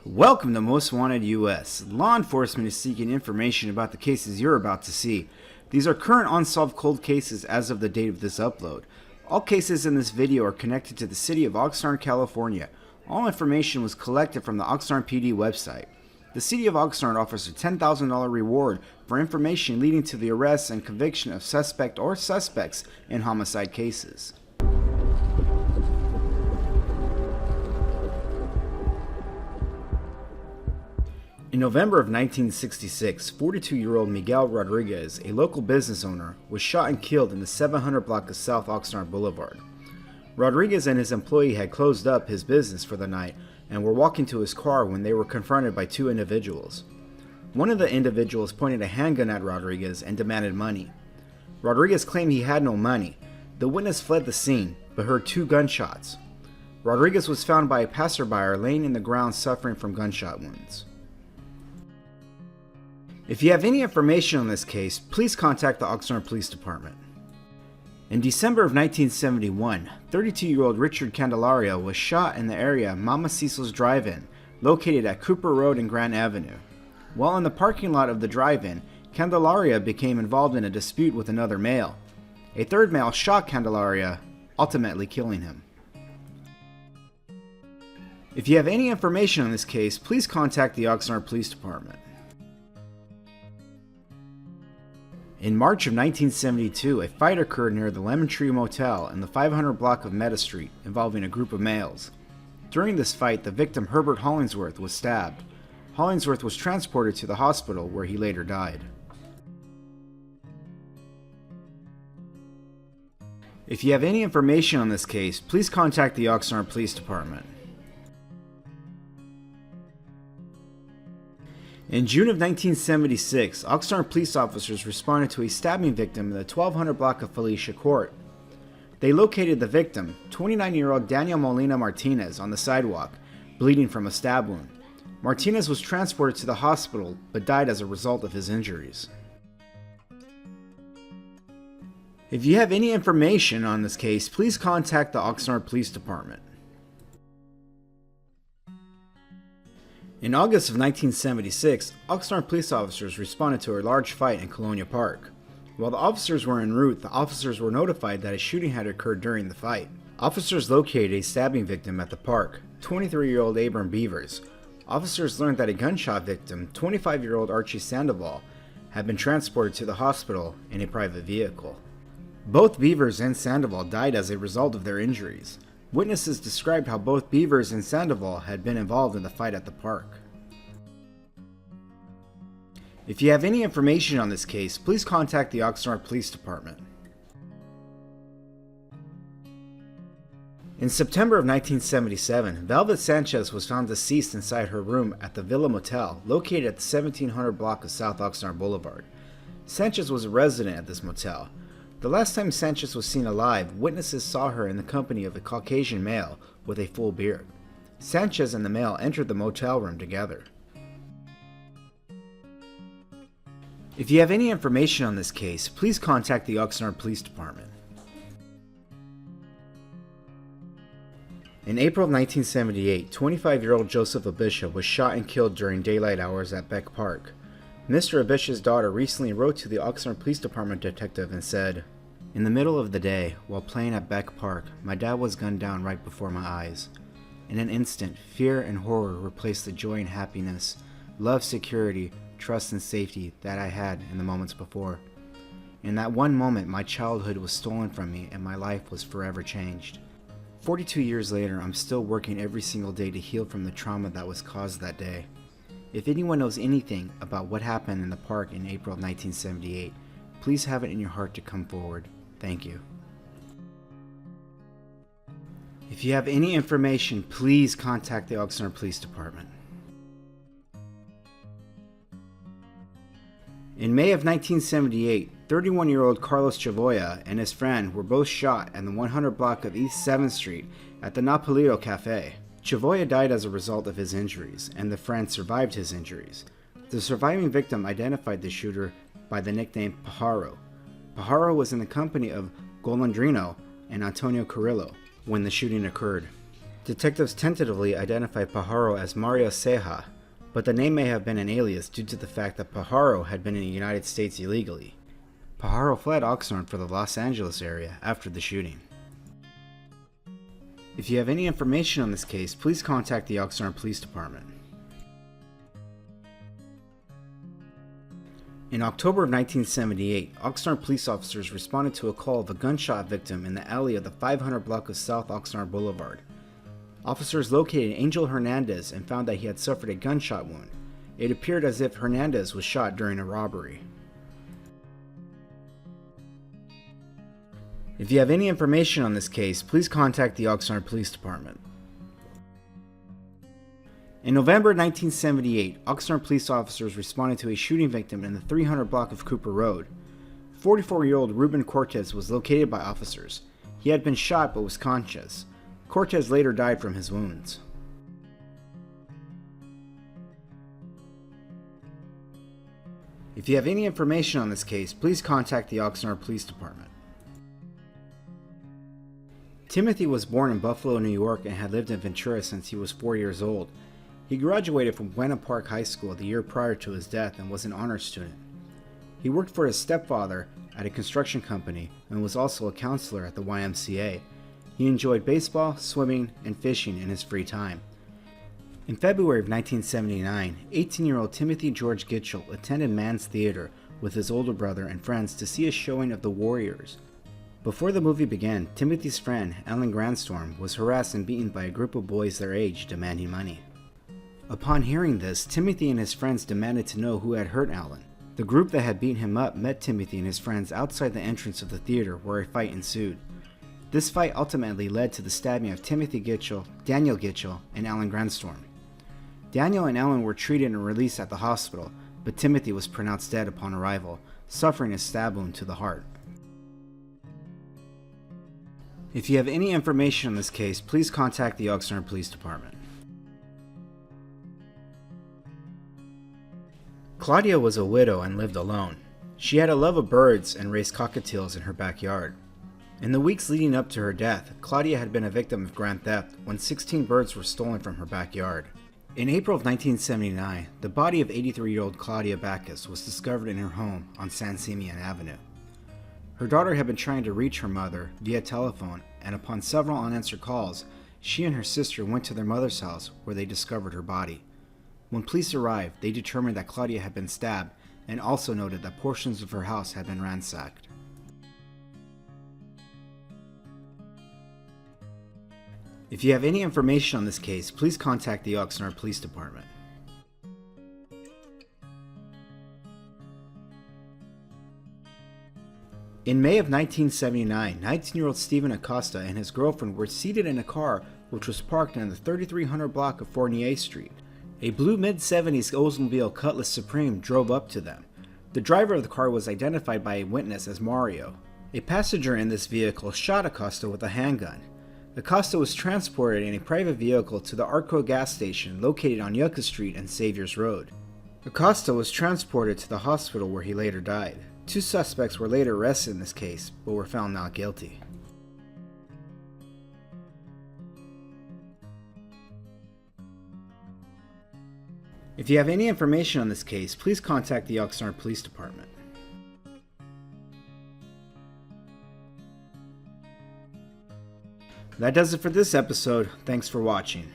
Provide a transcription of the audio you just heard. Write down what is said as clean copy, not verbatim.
Welcome to Most Wanted US. Law enforcement is seeking information about the cases you're about to see. These are current unsolved cold cases as of the date of this upload. All cases in this video are connected to the city of Oxnard, California. All information was collected from the Oxnard PD website. The city of Oxnard offers a $10,000 reward for information leading to the arrest and conviction of suspect or suspects in homicide cases. In November of 1966, 42-year-old Miguel Rodriguez, a local business owner, was shot and killed in the 700 block of South Oxnard Boulevard. Rodriguez and his employee had closed up his business for the night and were walking to his car when they were confronted by two individuals. One of the individuals pointed a handgun at Rodriguez and demanded money. Rodriguez claimed he had no money. The witness fled the scene, but heard two gunshots. Rodriguez was found by a passerby laying in the ground suffering from gunshot wounds. If you have any information on this case, please contact the Oxnard Police Department. In December of 1971, 32-year-old Richard Candelaria was shot in the area Mama Cecil's Drive-In, located at Cooper Road and Grant Avenue. While in the parking lot of the drive-in, Candelaria became involved in a dispute with another male. A third male shot Candelaria, ultimately killing him. If you have any information on this case, please contact the Oxnard Police Department. In March of 1972, a fight occurred near the Lemon Tree Motel in the 500 block of Meta Street involving a group of males. During this fight, the victim Herbert Hollingsworth was stabbed. Hollingsworth was transported to the hospital where he later died. If you have any information on this case, please contact the Oxnard Police Department. In June of 1976, Oxnard police officers responded to a stabbing victim in the 1200 block of Felicia Court. They located the victim, 29-year-old Daniel Molina Martinez, on the sidewalk, bleeding from a stab wound. Martinez was transported to the hospital, but died as a result of his injuries. If you have any information on this case, please contact the Oxnard Police Department. In August of 1976, Oxnard police officers responded to a large fight in Colonia Park. While the officers were en route, the officers were notified that a shooting had occurred during the fight. Officers located a stabbing victim at the park, 23-year-old Abram Bevers. Officers learned that a gunshot victim, 25-year-old Archie Sandoval, had been transported to the hospital in a private vehicle. Both Bevers and Sandoval died as a result of their injuries. Witnesses described how both Bevers and Sandoval had been involved in the fight at the park. If you have any information on this case, please contact the Oxnard Police Department. In September of 1977, Velvet Sanchez was found deceased inside her room at the Villa Motel, located at the 1700 block of South Oxnard Boulevard. Sanchez was a resident at this motel. The last time Sanchez was seen alive, witnesses saw her in the company of a Caucasian male with a full beard. Sanchez and the male entered the motel room together. If you have any information on this case, please contact the Oxnard Police Department. In April of 1978, 25-year-old Joseph Abisha was shot and killed during daylight hours at Beck Park. Mr. Abisha's daughter recently wrote to the Oxnard Police Department detective and said, "In the middle of the day, while playing at Beck Park, my dad was gunned down right before my eyes. In an instant, fear and horror replaced the joy and happiness, love, security, trust, and safety that I had in the moments before. In that one moment, my childhood was stolen from me and my life was forever changed. 42 years later, I'm still working every single day to heal from the trauma that was caused that day. If anyone knows anything about what happened in the park in April of 1978, please have it in your heart to come forward. Thank you." If you have any information, please contact the Oxnard Police Department. In May of 1978, 31-year-old Carlos Chavoya and his friend were both shot at the 100 block of East 7th Street at the Napolito Cafe. Chavoya died as a result of his injuries, and the friend survived his injuries. The surviving victim identified the shooter by the nickname Pajaro. Pajaro was in the company of Golandrino and Antonio Carrillo when the shooting occurred. Detectives tentatively identified Pajaro as Mario Ceja, but the name may have been an alias due to the fact that Pajaro had been in the United States illegally. Pajaro fled Oxnard for the Los Angeles area after the shooting. If you have any information on this case, please contact the Oxnard Police Department. In October of 1978, Oxnard police officers responded to a call of a gunshot victim in the alley of the 500 block of South Oxnard Boulevard. Officers located Angel Hernandez and found that he had suffered a gunshot wound. It appeared as if Hernandez was shot during a robbery. If you have any information on this case, please contact the Oxnard Police Department. In November 1978, Oxnard police officers responded to a shooting victim in the 300 block of Cooper Road. 44-year-old Ruben Cortez was located by officers. He had been shot but was conscious. Cortez later died from his wounds. If you have any information on this case, please contact the Oxnard Police Department. Timothy was born in Buffalo, New York and had lived in Ventura since he was 4 years old. He graduated from Buena Park High School the year prior to his death and was an honors student. He worked for his stepfather at a construction company and was also a counselor at the YMCA. He enjoyed baseball, swimming, and fishing in his free time. In February of 1979, 18-year-old Timothy George Gitchell attended Mann's Theater with his older brother and friends to see a showing of The Warriors. Before the movie began, Timothy's friend, Alan Grandstorm, was harassed and beaten by a group of boys their age demanding money. Upon hearing this, Timothy and his friends demanded to know who had hurt Alan. The group that had beaten him up met Timothy and his friends outside the entrance of the theater where a fight ensued. This fight ultimately led to the stabbing of Timothy Gitchell, Daniel Gitchell, and Alan Grandstorm. Daniel and Alan were treated and released at the hospital, but Timothy was pronounced dead upon arrival, suffering a stab wound to the heart. If you have any information on this case, please contact the Oxnard Police Department. Claudia was a widow and lived alone. She had a love of birds and raised cockatiels in her backyard. In the weeks leading up to her death, Claudia had been a victim of grand theft when 16 birds were stolen from her backyard. In April of 1979, the body of 83-year-old Claudia Backus was discovered in her home on San Simeon Avenue. Her daughter had been trying to reach her mother via telephone, and upon several unanswered calls, she and her sister went to their mother's house where they discovered her body. When police arrived, they determined that Claudia had been stabbed and also noted that portions of her house had been ransacked. If you have any information on this case, please contact the Oxnard Police Department. In May of 1979, 19-year-old Stephen Acosta and his girlfriend were seated in a car which was parked in the 3300 block of Fournier Street. A blue mid-70s Oldsmobile Cutlass Supreme drove up to them. The driver of the car was identified by a witness as Mario. A passenger in this vehicle shot Acosta with a handgun. Acosta was transported in a private vehicle to the Arco gas station located on Yucca Street and Saviors Road. Acosta was transported to the hospital where he later died. 2 suspects were later arrested in this case, but were found not guilty. If you have any information on this case, please contact the Oxnard Police Department. That does it for this episode. Thanks for watching.